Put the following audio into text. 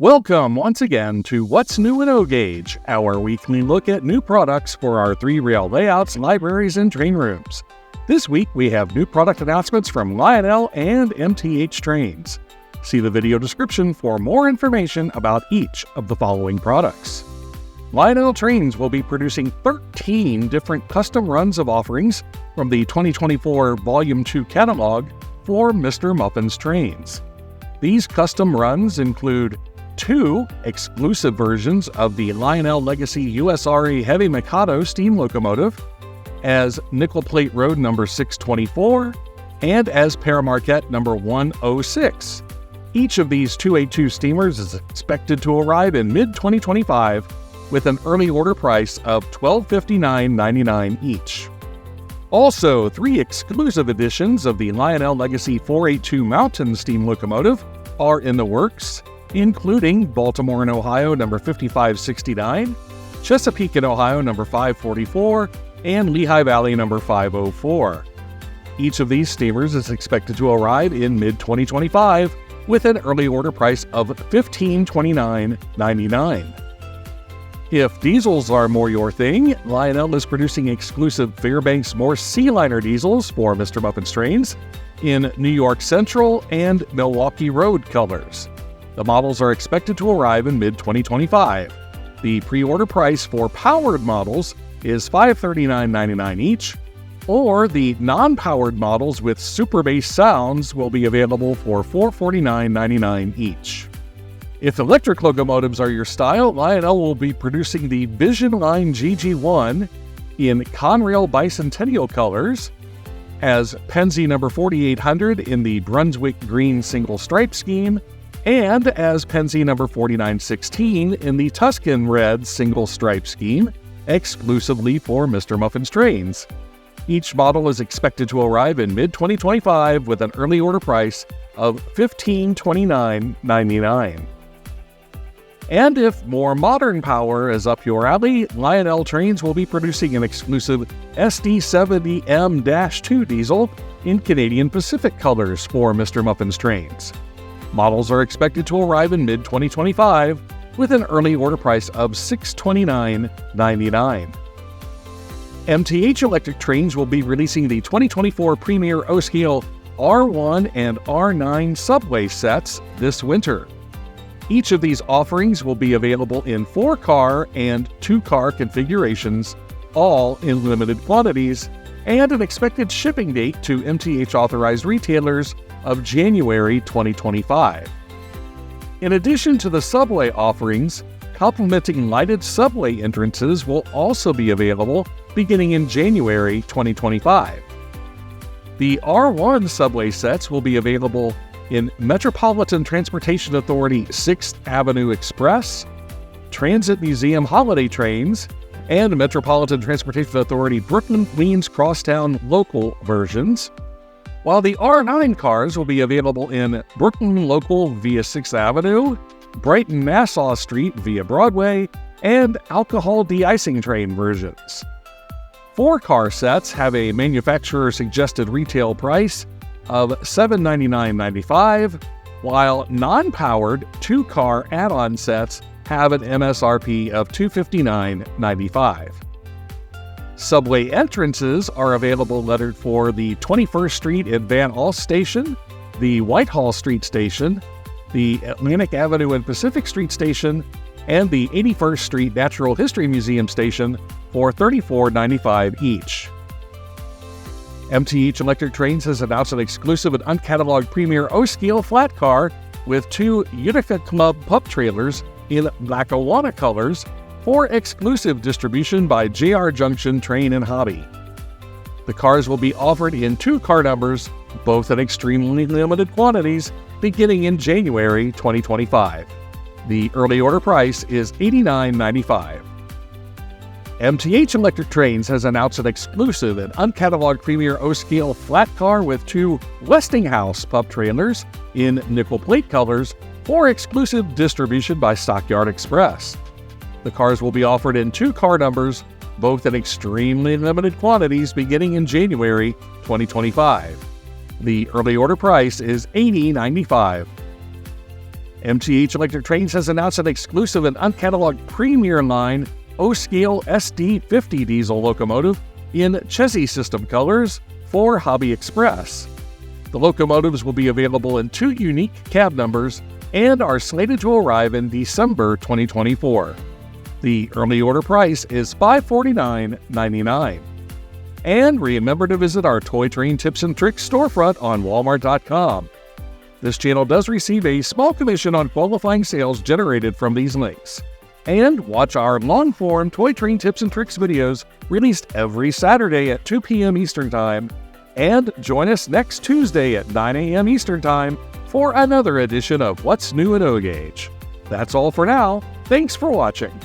Welcome once again to What's New in O Gauge, our weekly look at new products for our 3-rail layouts, libraries, and train rooms. This week we have new product announcements from Lionel and MTH trains. See the video description for more information about each of the following products. Lionel trains will be producing 13 different custom runs of offerings from the 2024 Volume 2 catalog for Mr. Muffin's trains. These custom runs include 2 exclusive versions of the Lionel Legacy USRE Heavy Mikados steam locomotive as Nickel Plate Road number 624 and as Paramarquette number 106. Each of these 282 steamers is expected to arrive in mid-2025 with an early order price of $1259.99 each. Also, 3 exclusive editions of the Lionel Legacy 482 Mountain steam locomotive are in the works, including Baltimore and Ohio number 5569, Chesapeake and Ohio number 544, and Lehigh Valley number 504. Each of these steamers is expected to arrive in mid-2025 with an early order price of $1529.99. If diesels are more your thing, Lionel is producing exclusive Fairbanks Morse Sealiner diesels for Mr. Muffin's trains in New York Central and Milwaukee Road colors. The models are expected to arrive in mid-2025. The pre-order price for powered models is $539.99 each, or the non-powered models with super bass sounds will be available for $449.99 each. If electric locomotives are your style, Lionel will be producing the Vision Line GG1 in Conrail Bicentennial colors, as Pennsy number 4800 in the Brunswick Green single stripe scheme, and as Pennsy number 4916 in the Tuscan Red single stripe scheme, exclusively for Mr. Muffin's trains. Each model is expected to arrive in mid-2025 with an early order price of $1529.99. And if more modern power is up your alley, Lionel trains will be producing an exclusive SD70M-2 diesel in Canadian Pacific colors for Mr. Muffin's trains. Models are expected to arrive in mid-2025 with an early order price of $629.99. MTH Electric Trains will be releasing the 2024 Premier O-Scale R1 and R9 subway sets this winter. Each of these offerings will be available in 4-car and 2-car configurations, all in limited quantities, and an expected shipping date to MTH authorized retailers of January 2025. In addition to the subway offerings, complementing lighted subway entrances will also be available beginning in January 2025. The R1 subway sets will be available in Metropolitan Transportation Authority 6th Avenue Express, Transit Museum Holiday Trains, and Metropolitan Transportation Authority Brooklyn Queens Crosstown Local versions, while the R9 cars will be available in Brooklyn Local via 6th Avenue, Brighton Nassau Street via Broadway, and alcohol de-icing train versions. 4-car sets have a manufacturer-suggested retail price of $799.95, while non-powered 2-car add-on sets have an MSRP of $259.95. Subway entrances are available lettered for the 21st Street and Van Alst Station, the Whitehall Street Station, the Atlantic Avenue and Pacific Street Station, and the 81st Street Natural History Museum Station for $34.95 each. MTH Electric Trains has announced an exclusive and uncatalogued Premier O-Scale flat car with 2 Utica Club pup trailers in Lackawanna colors for exclusive distribution by JR Junction Train and Hobby. The cars will be offered in 2 car numbers, both in extremely limited quantities, beginning in January 2025. The early order price is $89.95. MTH Electric Trains has announced an exclusive and uncatalogued Premier O-Scale flat car with 2 Westinghouse pup trailers in nickel plate colors for exclusive distribution by Stockyard Express. The cars will be offered in 2 car numbers, both in extremely limited quantities beginning in January 2025. The early order price is $80.95. MTH Electric Trains has announced an exclusive and uncatalogued Premier Line O-Scale SD50 diesel locomotive in chassis system colors for Hobby Express. The locomotives will be available in 2 unique cab numbers and are slated to arrive in December 2024. The early order price is $549.99. And remember to visit our Toy Train Tips and Tricks storefront on Walmart.com. This channel does receive a small commission on qualifying sales generated from these links. And watch our long-form Toy Train Tips and Tricks videos released every Saturday at 2 p.m. Eastern Time. And join us next Tuesday at 9 a.m. Eastern Time for another edition of What's New at O-Gauge. That's all for now. Thanks for watching.